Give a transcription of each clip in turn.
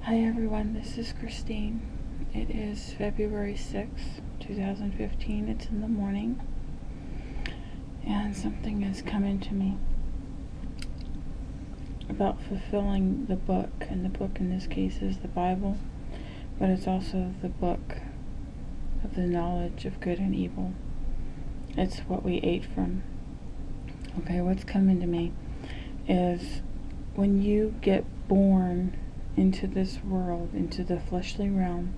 Hi everyone, this is Christine. It is February 6th, 2015. It's in the morning, and something has come into me about fulfilling the book, and the book in this case is the Bible, but it's also the book of the knowledge of good and evil. It's what we ate from. Okay, what's come into me is when you get born into this world, into the fleshly realm,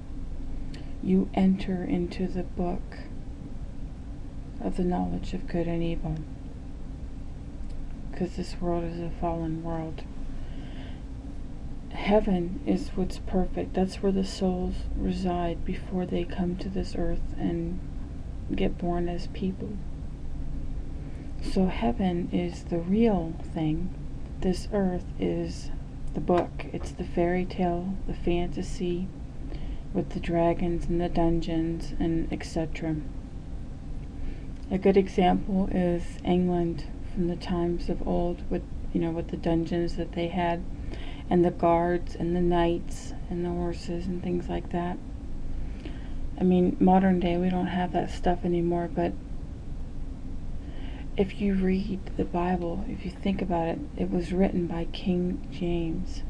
you enter into the book of the knowledge of good and evil, because this world is a fallen world. Heaven is what's perfect. That's where the souls reside before they come to this earth and get born as people. So heaven is the real thing. This earth is the book. It's the fairy tale, the fantasy with the dragons and the dungeons and etc. A good example is England from the times of old, with the dungeons that they had, and the guards and the knights and the horses and things like that. I mean, modern day we don't have that stuff anymore, but if you read the Bible, if you think about it, it was written by King James.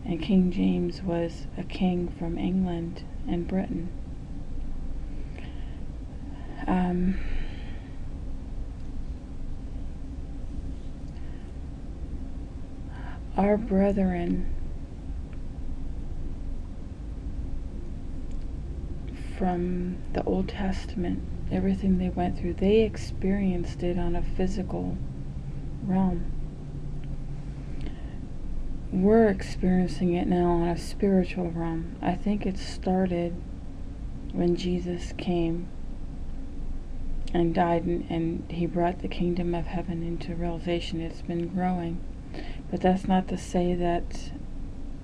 And King James was a king from England and Britain. Our brethren from the Old Testament, everything they went through, they experienced it on a physical realm. We're experiencing it now on a spiritual realm. I think it started when Jesus came and died, and he brought the kingdom of heaven into realization. It's been growing. But that's not to say that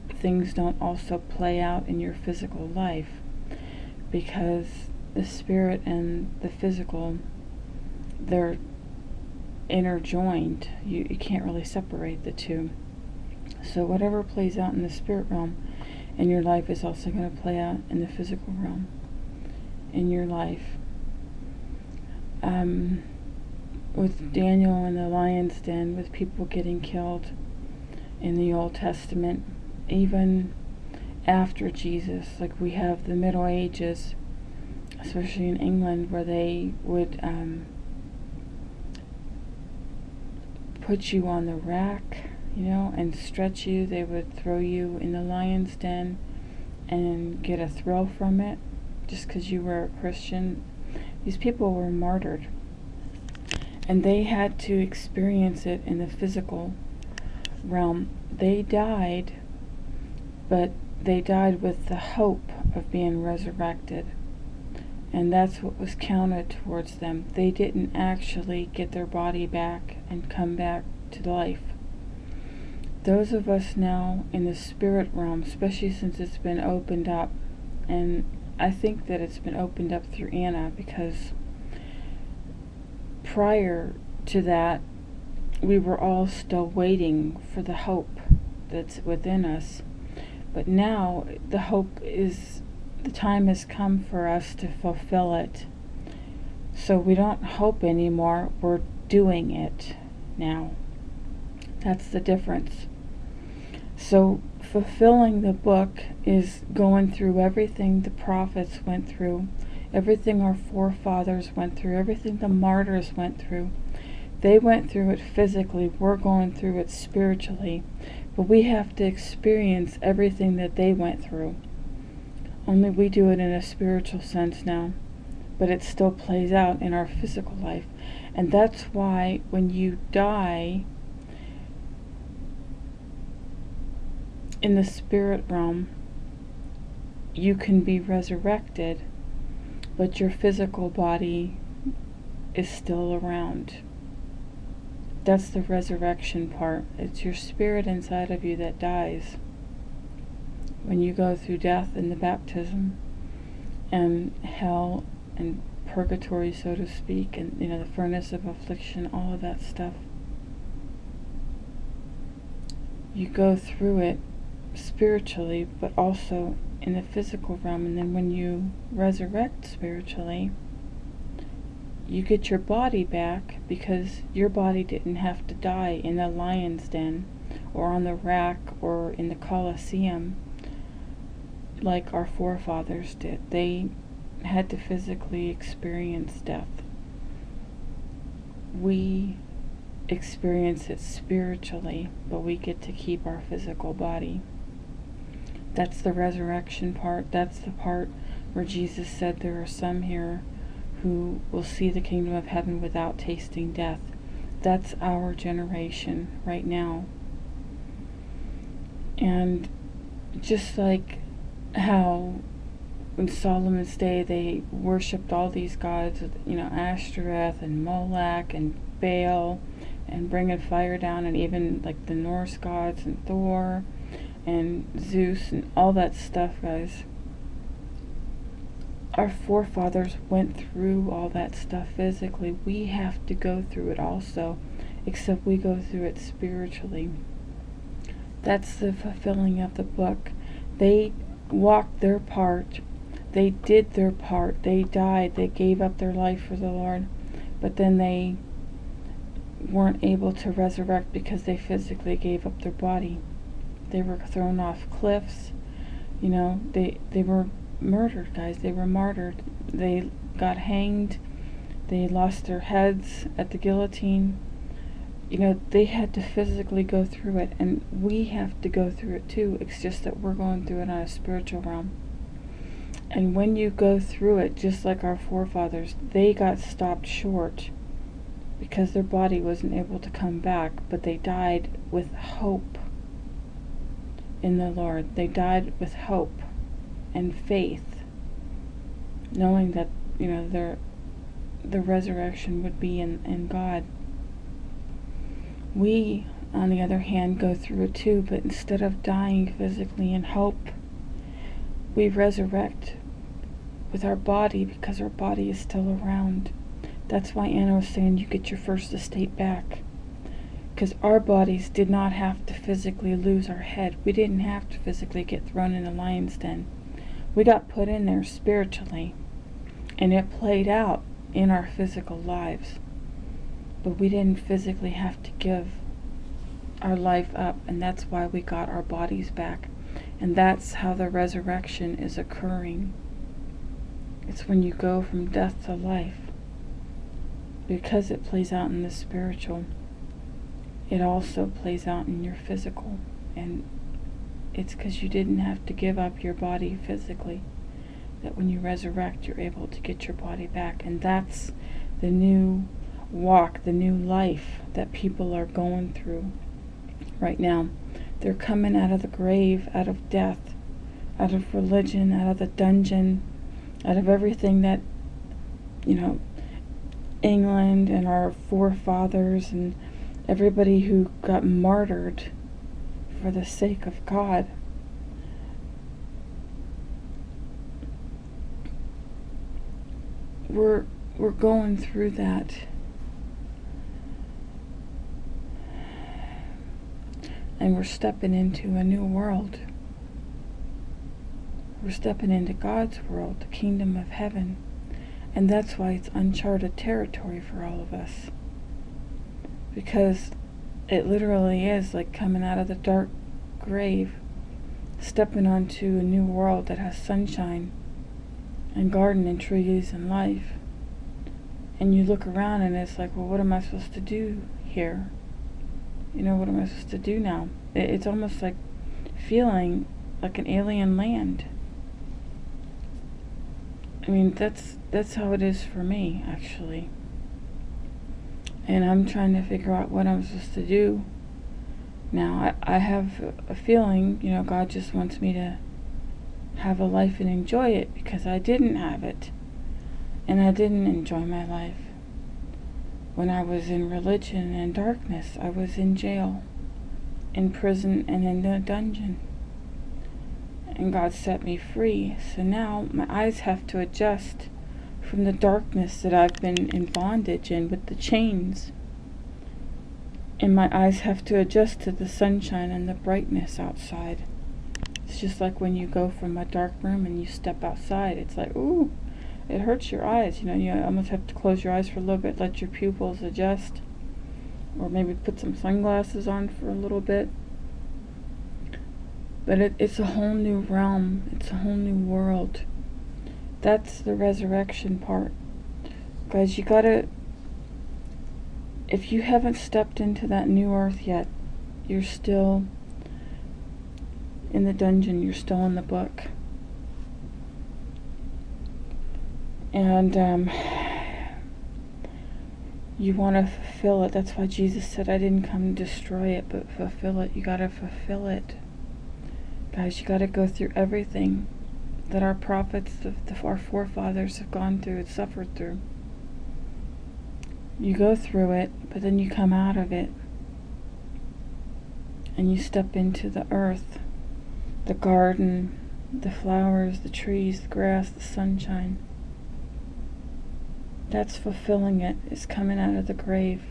things don't also play out in your physical life, because the spirit and the physical, they're interjoined. You can't really separate the two. So whatever plays out in the spirit realm in your life is also going to play out in the physical realm in your life. With Daniel in the lion's den, with people getting killed in the Old Testament, even after Jesus, like we have the Middle Ages, especially in England, where they would put you on the rack, and stretch you. They would throw you in the lion's den and get a thrill from it just because you were a Christian. These people were martyred, and they had to experience it in the physical realm. They died, but they died with the hope of being resurrected, and that's what was counted towards them. They didn't actually get their body back and come back to life. Those of us now in the spirit realm, especially since it's been opened up, and I think that it's been opened up through Anna, because prior to that we were all still waiting for the hope that's within us. But now the hope is, the time has come for us to fulfill it. So we don't hope anymore, we're doing it now. That's the difference. So fulfilling the book is going through everything the prophets went through, everything our forefathers went through, everything the martyrs went through. They went through it physically, we're going through it spiritually, but we have to experience everything that they went through. Only we do it in a spiritual sense now, but it still plays out in our physical life. And that's why when you die in the spirit realm, you can be resurrected, but your physical body is still around. That's the resurrection part. It's your spirit inside of you that dies when you go through death and the baptism and hell and purgatory, so to speak, and the furnace of affliction, all of that stuff. You go through it spiritually, but also in the physical realm. And then when you resurrect spiritually, you get your body back, because your body didn't have to die in the lion's den or on the rack or in the Colosseum like our forefathers did. They had to physically experience death. We experience it spiritually, but we get to keep our physical body. That's the resurrection part. That's the part where Jesus said there are some here who will see the kingdom of heaven without tasting death. That's our generation right now. And just like how in Solomon's day they worshipped all these gods, Ashtoreth and Moloch and Baal, and bringing fire down, and even like the Norse gods and Thor and Zeus and all that stuff, guys. Our forefathers went through all that stuff physically. We have to go through it also, except we go through it spiritually. That's the fulfilling of the book. They walked their part. They did their part. They died. They gave up their life for the Lord. But then they weren't able to resurrect because they physically gave up their body. They were thrown off cliffs. They were murdered, guys. They were martyred. They got hanged. They lost their heads at the guillotine. They had to physically go through it, and we have to go through it too. It's just that we're going through it on a spiritual realm. And when you go through it, just like our forefathers, they got stopped short because their body wasn't able to come back, but they died with hope in the Lord. They died with hope and faith, knowing that the resurrection would be in God. We, on the other hand, go through it too, but instead of dying physically in hope, we resurrect with our body, because our body is still around. That's why Anna was saying you get your first estate back, because our bodies did not have to physically lose our head. We didn't have to physically get thrown in a lion's den. We got put in there spiritually, and it played out in our physical lives. But we didn't physically have to give our life up, and that's why we got our bodies back. And that's how the resurrection is occurring. It's when you go from death to life. Because it plays out in the spiritual, it also plays out in your physical. And it's because you didn't have to give up your body physically, that when you resurrect, you're able to get your body back. And that's the new walk, the new life that people are going through right now. They're coming out of the grave, out of death, out of religion, out of the dungeon, out of everything that England and our forefathers and everybody who got martyred for the sake of God. We're going through that. And we're stepping into a new world. We're stepping into God's world, the kingdom of heaven. And that's why it's uncharted territory for all of us. Because it literally is like coming out of the dark grave, stepping onto a new world that has sunshine and garden and trees and life. And you look around and it's like, well, what am I supposed to do here? What am I supposed to do now? It's almost like feeling like an alien land. I mean, that's how it is for me, actually. And I'm trying to figure out what I'm supposed to do now. I have a feeling, God just wants me to have a life and enjoy it, because I didn't have it. And I didn't enjoy my life. When I was in religion and darkness, I was in jail, in prison, and in a dungeon. And God set me free. So now my eyes have to adjust from the darkness that I've been in bondage in with the chains. And my eyes have to adjust to the sunshine and the brightness outside. It's just like when you go from a dark room and you step outside. It's like, ooh, it hurts your eyes. You almost have to close your eyes for a little bit, let your pupils adjust, or maybe put some sunglasses on for a little bit. But it's a whole new realm. It's a whole new world. That's the resurrection part. Guys, you gotta, if you haven't stepped into that new earth yet, you're still in the dungeon. You're still in the book. And you want to fulfill it. That's why Jesus said, I didn't come to destroy it, but fulfill it. You got to fulfill it. Guys, you got to go through everything that our prophets, our forefathers have gone through and suffered through. You go through it, but then you come out of it. And you step into the earth, the garden, the flowers, the trees, the grass, the sunshine. That's fulfilling it. It's coming out of the grave.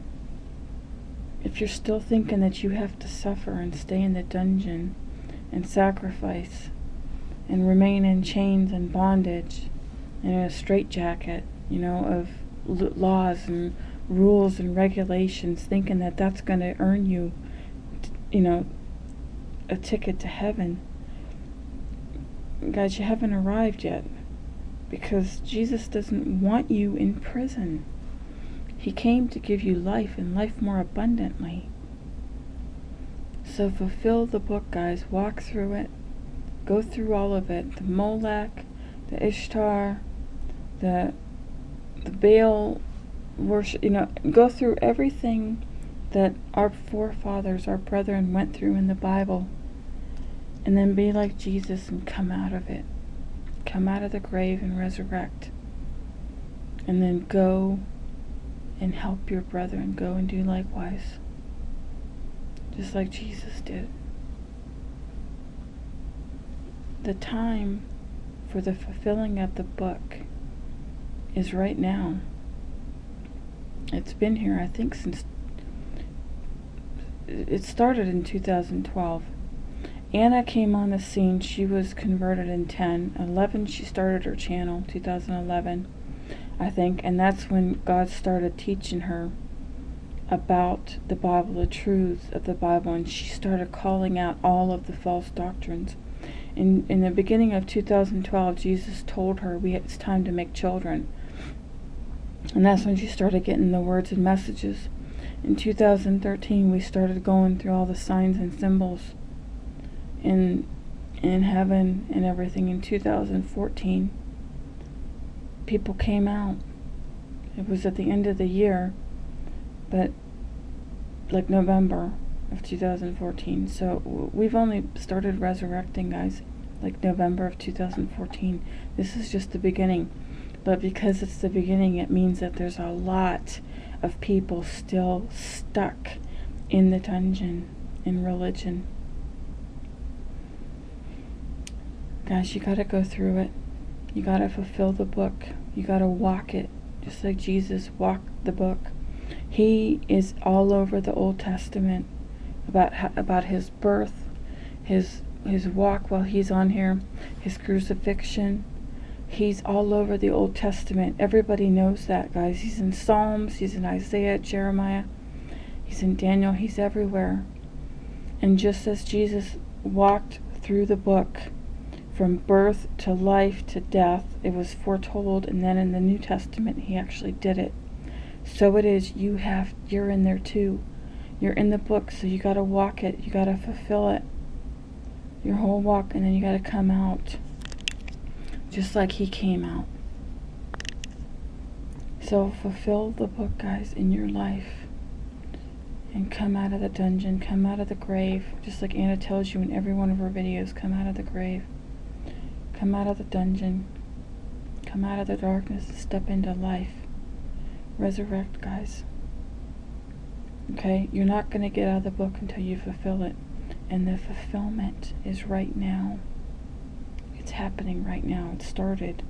If you're still thinking that you have to suffer and stay in the dungeon and sacrifice and remain in chains and bondage and in a straitjacket, of laws and rules and regulations, thinking that that's going to earn you, a ticket to heaven. Guys, you haven't arrived yet, because Jesus doesn't want you in prison. He came to give you life, and life more abundantly. So fulfill the book, guys. Walk through it. Go through all of it. The Molech, the Ishtar, the Baal worship, go through everything that our forefathers, our brethren went through in the Bible. And then be like Jesus and come out of it. Come out of the grave and resurrect. And then go and help your brethren. Go and do likewise. Just like Jesus did. The time for the fulfilling of the book is right now. It's been here, I think, since it started in 2012. Anna came on the scene. She was converted in 11 she started her channel, 2011, I think, and that's when God started teaching her about the Bible, the truths of the Bible, and she started calling out all of the false doctrines. In the beginning of 2012, Jesus told her it's time to make children, and that's when she started getting the words and messages. In 2013, we started going through all the signs and symbols in heaven and everything. In 2014, people came out. It was at the end of the year, but like November of 2014. So we've only started resurrecting, guys, like November of 2014. This is just the beginning. But because it's the beginning, it means that there's a lot of people still stuck in the dungeon in religion. Guys, you gotta go through it. You gotta fulfill the book. You gotta walk it, just like Jesus walked the book. He is all over the Old Testament about his birth, his walk while he's on here, his crucifixion. He's all over the Old Testament. Everybody knows that, guys. He's in Psalms, he's in Isaiah, Jeremiah, he's in Daniel, he's everywhere. And just as Jesus walked through the book from birth to life to death, it was foretold, and then in the New Testament he actually did it. So it is, you're in there too. You're in the book, so you gotta walk it, you gotta fulfill it, your whole walk, and then you gotta come out just like he came out. So fulfill the book, guys, in your life, and come out of the dungeon, come out of the grave, just like Anna tells you in every one of her videos. Come out of the grave, come out of the dungeon, come out of the darkness and step into life. Resurrect, guys. Okay, you're not going to get out of the book until you fulfill it, and the fulfillment is right now. It's happening right now. It started,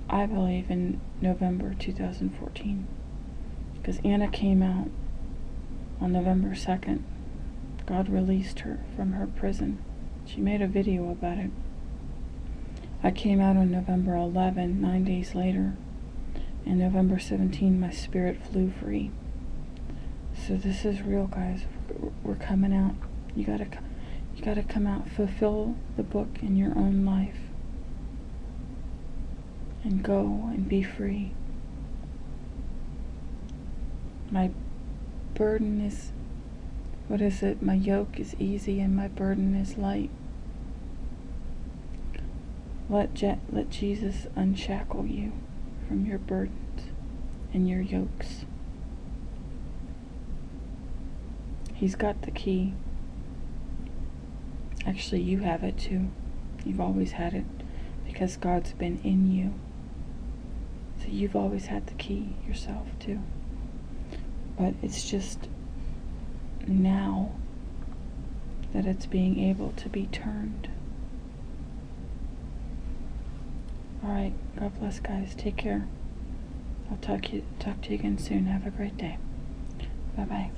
I believe, in November 2014, because Anna came out on November 2nd. God released her from her prison. She made a video about it. I came out on November 11, 9 days later, and November 17, my spirit flew free. So this is real, guys. We're coming out. You gotta come out, fulfill the book in your own life, and go and be free. My burden is, what is it? My yoke is easy and my burden is light. Let Jesus unshackle you from your burdens and your yokes. He's got the key. Actually, you have it too. You've always had it because God's been in you. So you've always had the key yourself too. But it's just now that it's being able to be turned. Alright, God bless, guys. Take care. I'll talk to you again soon. Have a great day. Bye-bye.